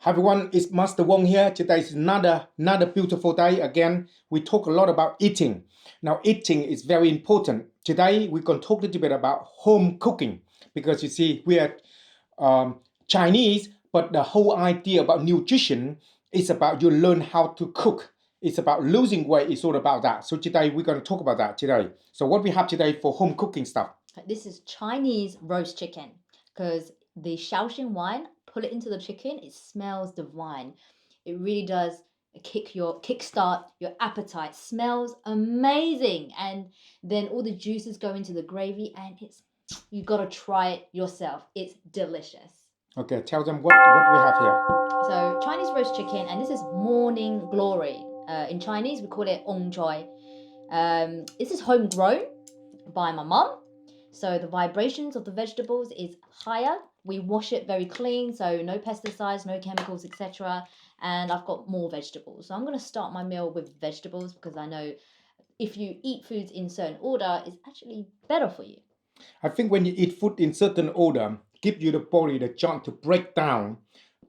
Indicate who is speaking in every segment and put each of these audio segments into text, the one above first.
Speaker 1: Hi everyone, it's Master Wong here. Today is another beautiful day. Again, we talk a lot about eating. Now, eating is very important. Today, we're going to talk a little bit about home cooking because you see, we are Chinese, but the whole idea about nutrition is about you learn how to cook. It's about losing weight. It's all about that. So today, we're going to talk about that today. So what we have today for home cooking stuff?
Speaker 2: This is Chinese roast chicken because the Shaoxing wine, put it into the chicken, it smells divine. It really does kickstart your appetite. Smells amazing, and then all the juices go into the gravy, and you gotta try it yourself. It's delicious.
Speaker 1: Okay, tell them what we have here.
Speaker 2: So Chinese roast chicken, and this is morning glory. In Chinese, we call it ong choi. This is homegrown by my mum. So the vibrations of the vegetables is higher. We wash it very clean, so no pesticides, no chemicals, etc. And I've got more vegetables. So I'm going to start my meal with vegetables because I know if you eat foods in certain order, it's actually better for you.
Speaker 1: I think when you eat food in certain order, give you the body the chance to break down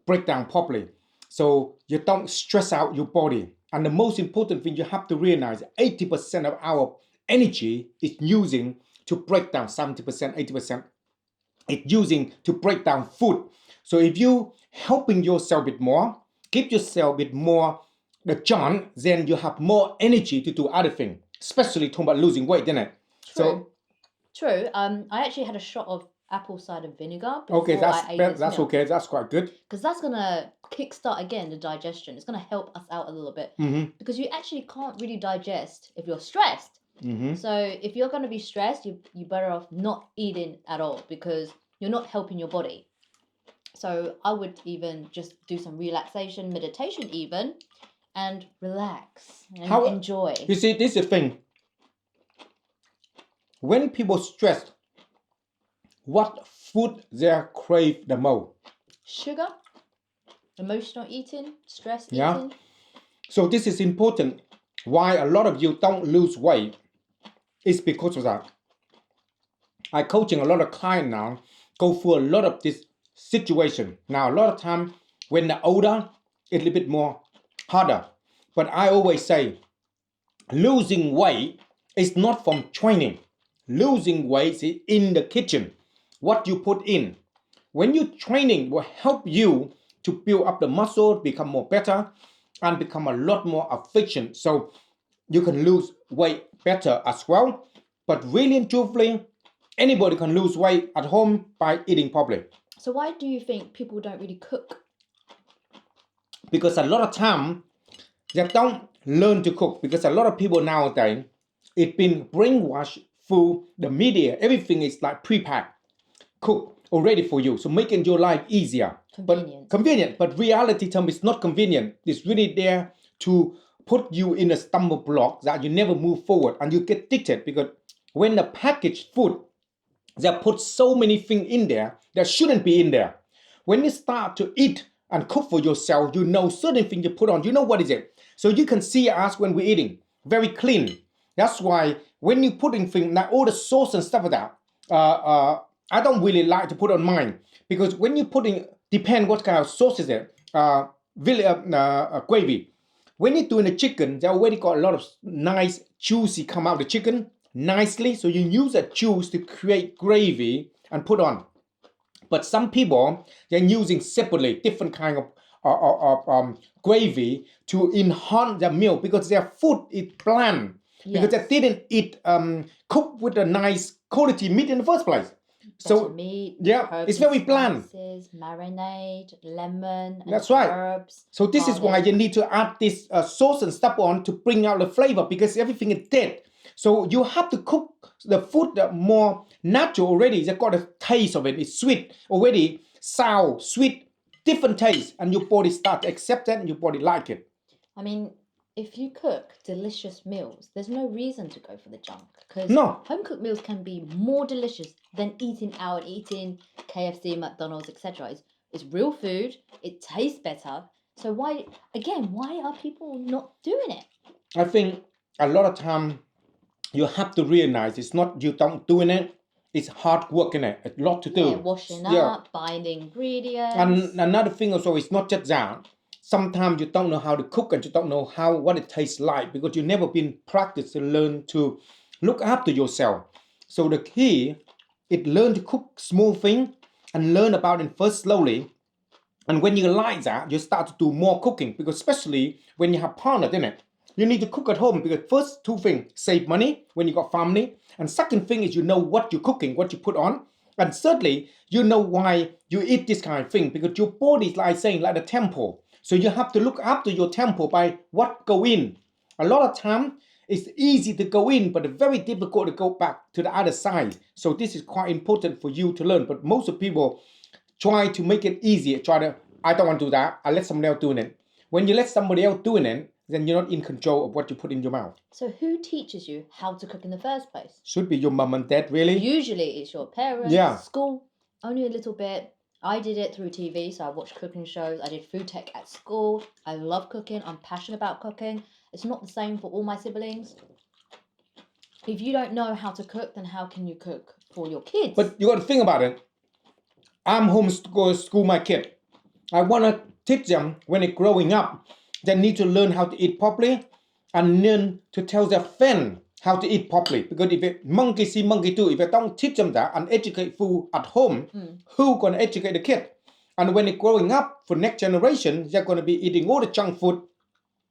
Speaker 1: properly. So you don't stress out your body. And the most important thing you have to realize, 80% of our energy is using to break down 70%, 80%. It's using to break down food. So if you helping yourself a bit more, give yourself a bit more the chance, then you have more energy to do other things, especially talking about losing weight, isn't it?
Speaker 2: True. I actually had a shot of apple cider vinegar
Speaker 1: Okay,
Speaker 2: before I ate this
Speaker 1: that's
Speaker 2: meal.
Speaker 1: okay. That's quite good.
Speaker 2: Because that's gonna kickstart again the digestion. It's gonna help us out a little bit because you actually can't really digest if you're stressed. So if you're gonna be stressed, you better off not eating at all because you're not helping your body. So I would even just do some relaxation, meditation, even, and relax and enjoy.
Speaker 1: You see, this is the thing. When people stress, what food they crave the most?
Speaker 2: Sugar, emotional eating, stress
Speaker 1: Yeah.
Speaker 2: eating.
Speaker 1: So this is important. Why a lot of you don't lose weight is because of that. I coaching a lot of clients now, go through a lot of this situation. Now, a lot of time when they're older, it's a little bit more harder. But I always say, losing weight is not from training. Losing weight is in the kitchen. What you put in. When you training will help you to build up the muscle, become more better, and become a lot more efficient. So you can lose weight better as well. But really and truthfully, anybody can lose weight at home by eating properly.
Speaker 2: So why do you think people don't really cook?
Speaker 1: Because a lot of time they don't learn to cook. Because a lot of people nowadays, it's been brainwashed through the media. Everything is like pre-packed, cooked already for you. So making your life easier. Convenient. But reality term is not convenient. It's really there to put you in a stumble block that you never move forward and you get addicted because when the packaged food, they put so many things in there that shouldn't be in there. When you start to eat and cook for yourself, you know certain things you put on. You know what is it? So you can see us when we're eating, very clean. That's why when you put in things, like all the sauce and stuff like that, I don't really like to put on mine because when you put in, depend what kind of sauce is it, gravy. When you're doing the chicken, they already got a lot of nice juicy come out of the chicken nicely. So you use that juice to create gravy and put on. But some people, they're using separately different kind of gravy to enhance their meal because their food is bland. Yes. Because they didn't eat cooked with a nice quality meat in the first place. So
Speaker 2: meat,
Speaker 1: yeah, it's very bland.
Speaker 2: Marinade, lemon, and
Speaker 1: that's right.
Speaker 2: Herbs.
Speaker 1: So this is why you need to add this sauce and stuff on to bring out the flavor because everything is dead. So you have to cook the food more natural already. They got a taste of it. It's sweet already, sour, sweet, different taste, and your body start to accept it and your body like it.
Speaker 2: I mean, if you cook delicious meals, there's no reason to go for the junk because home cooked meals can be more delicious than eating out, eating KFC, McDonald's, etc. It's real food. It tastes better. So why are people not doing it?
Speaker 1: I think a lot of time you have to realize it's not you don't doing it. it's hard work in it. A lot to do.
Speaker 2: Yeah, washing up, buying the ingredients.
Speaker 1: And another thing also is not just that. Sometimes you don't know how to cook and you don't know what it tastes like because you've never been practiced to learn to look after yourself. So the key is learn to cook small things and learn about it first slowly. And when you like that, you start to do more cooking because especially when you have partner in it, you need to cook at home because first two things, save money when you got family. And second thing is you know what you're cooking, what you put on. And thirdly, you know why you eat this kind of thing because your body is like saying like the temple. So you have to look after your temple by what go in. A lot of time it's easy to go in, but very difficult to go back to the other side. So this is quite important for you to learn. But most of people try to make it easier. I don't want to do that. I let somebody else doing it. When you let somebody else doing it, then you're not in control of what you put in your mouth.
Speaker 2: So who teaches you how to cook in the first place?
Speaker 1: Should be your mom and dad, really.
Speaker 2: Usually it's your parents, school, only a little bit. I did it through TV, so I watched cooking shows. I did food tech at school. I love cooking. I'm passionate about cooking. It's not the same for all my siblings. If you don't know how to cook, then how can you cook for your kids?
Speaker 1: But you got to think about it. I'm homeschool my kid. I want to teach them when they're growing up, they need to learn how to eat properly and learn to tell their friend how to eat properly. Because if a monkey see monkey do, if I don't teach them that and educate food at home, who going to educate the kid? And when they're growing up for next generation, they're going to be eating all the junk food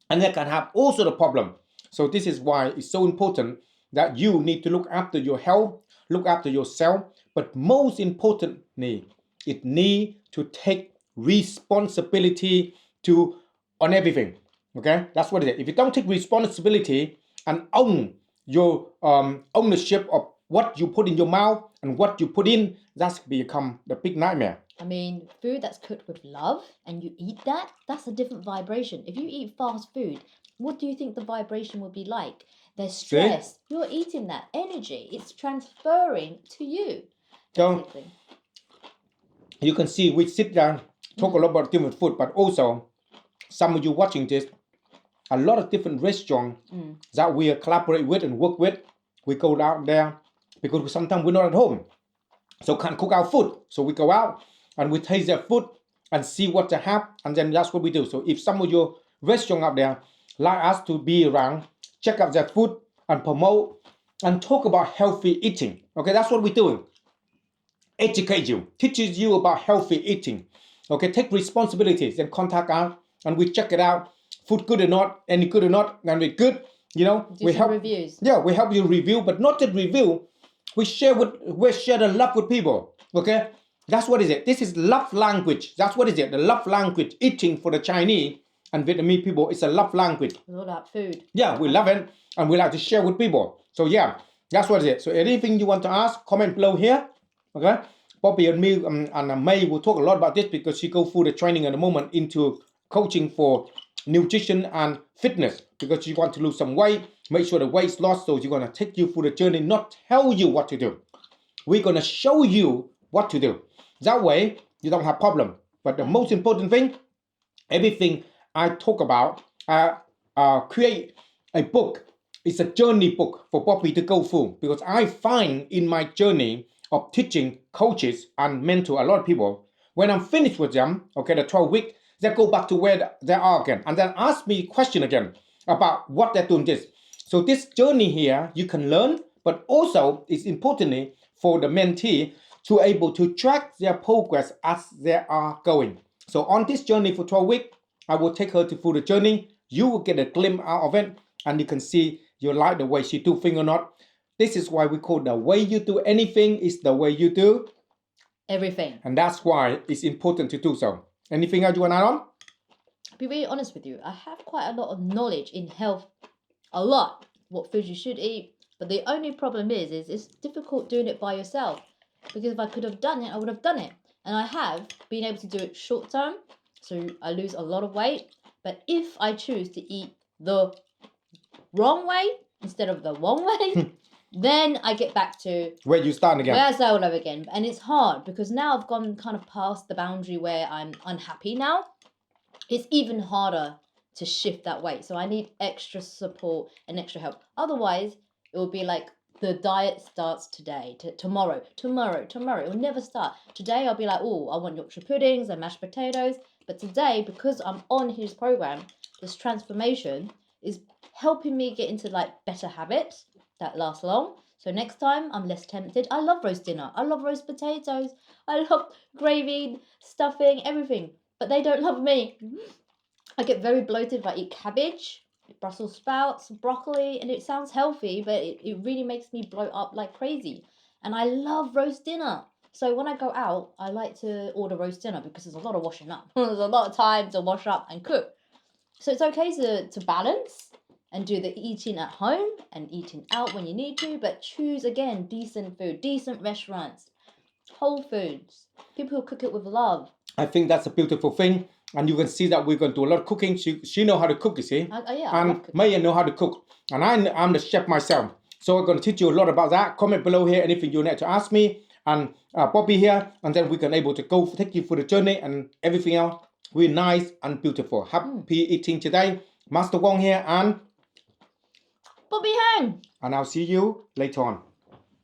Speaker 1: and they can have all sort of problem. So this is why it's so important that you need to look after your health, look after yourself, but most importantly, it need to take responsibility on everything. Okay, that's what it is. If you don't take responsibility and own your ownership of what you put in your mouth and what you put in, that's become the big nightmare.
Speaker 2: I mean, food that's cooked with love and you eat that, that's a different vibration. If you eat fast food, what do you think the vibration will be like? There's stress. You're eating that energy. It's transferring to you. Basically.
Speaker 1: So you can see we sit down, talk a lot about different food, but also some of you watching this, a lot of different restaurants that we collaborate with and work with. We go out there because sometimes we're not at home, so can't cook our food. So we go out and we taste their food and see what they have, and then that's what we do. So if some of your restaurant out there like us to be around, check out their food and promote and talk about healthy eating. Okay, that's what we're doing. Educate you, teaches you about healthy eating. Okay, take responsibilities and contact us and we check it out. Food good or not, any good or not, and we're good. You know,
Speaker 2: we help reviews.
Speaker 1: Yeah, we help you review, but not just review. We share the love with people. Okay, that's what is it. This is love language. That's what is it. The love language. Eating for the Chinese and Vietnamese people, it's a love language.
Speaker 2: It's all about food.
Speaker 1: Yeah, we love it and we like to share with people. So yeah, that's what it is. So anything you want to ask, comment below here. Okay, Bobby and me and May will talk a lot about this because she go through the training at the moment into coaching for nutrition and fitness because she want to lose some weight, make sure the weight's lost. So she's going to take you through the journey, not tell you what to do. We're going to show you what to do. That way, you don't have problem. But the most important thing, everything I talk about, create a book. It's a journey book for Bobby to go through because I find in my journey of teaching coaches and mentor a lot of people, when I'm finished with them, okay, the 12 weeks, they go back to where they are again and then ask me question again about what they're doing this. So this journey here, you can learn, but also it's importantly for the mentee to able to track their progress as they are going. So on this journey for 12 weeks, I will take her through the journey. You will get a glimpse out of it and you can see you like the way she do things or not. This is why we call the way you do anything is the way you do
Speaker 2: everything.
Speaker 1: And that's why it's important to do so. Anything else you want to add on?
Speaker 2: To be really honest with you, I have quite a lot of knowledge in health. A lot. What foods you should eat. But the only problem is it's difficult doing it by yourself. Because if I could have done it, I would have done it. And I have been able to do it short term. So I lose a lot of weight. But if I choose to eat the wrong way instead of the wrong way, then I get back to
Speaker 1: where you start again.
Speaker 2: Where I start all over again. And it's hard because now I've gone kind of past the boundary where I'm unhappy now. It's even harder to shift that weight. So I need extra support and extra help. Otherwise, it will be like the diet starts today, tomorrow. It will never start. Today I'll be like, oh, I want Yorkshire puddings and mashed potatoes. But today, because I'm on his program, this transformation is helping me get into like better habits that last long. So next time I'm less tempted. I love roast dinner. I love roast potatoes. I love gravy, stuffing, everything. But they don't love me. I get very bloated if I eat cabbage, Brussels sprouts, broccoli, and it sounds healthy, but it really makes me bloat up like crazy. And I love roast dinner. So when I go out, I like to order roast dinner because there's a lot of washing up. There's a lot of time to wash up and cook. So it's okay to balance and do the eating at home and eating out when you need to, but choose again decent food, decent restaurants, whole foods, people who cook it with love.
Speaker 1: I think that's a beautiful thing. And you can see that we're going to do a lot of cooking. She know how to cook, you see.
Speaker 2: Yeah, I love
Speaker 1: And
Speaker 2: cooking.
Speaker 1: Maya know how to cook. And I'm the chef myself. So I'm going to teach you a lot about that. Comment below here anything you need to ask me. And Bobby here. And then we can able to go take you through the journey and everything else. We're nice and beautiful. Happy eating today. Master Wong here and
Speaker 2: Bobby Hang.
Speaker 1: I'll see you later on.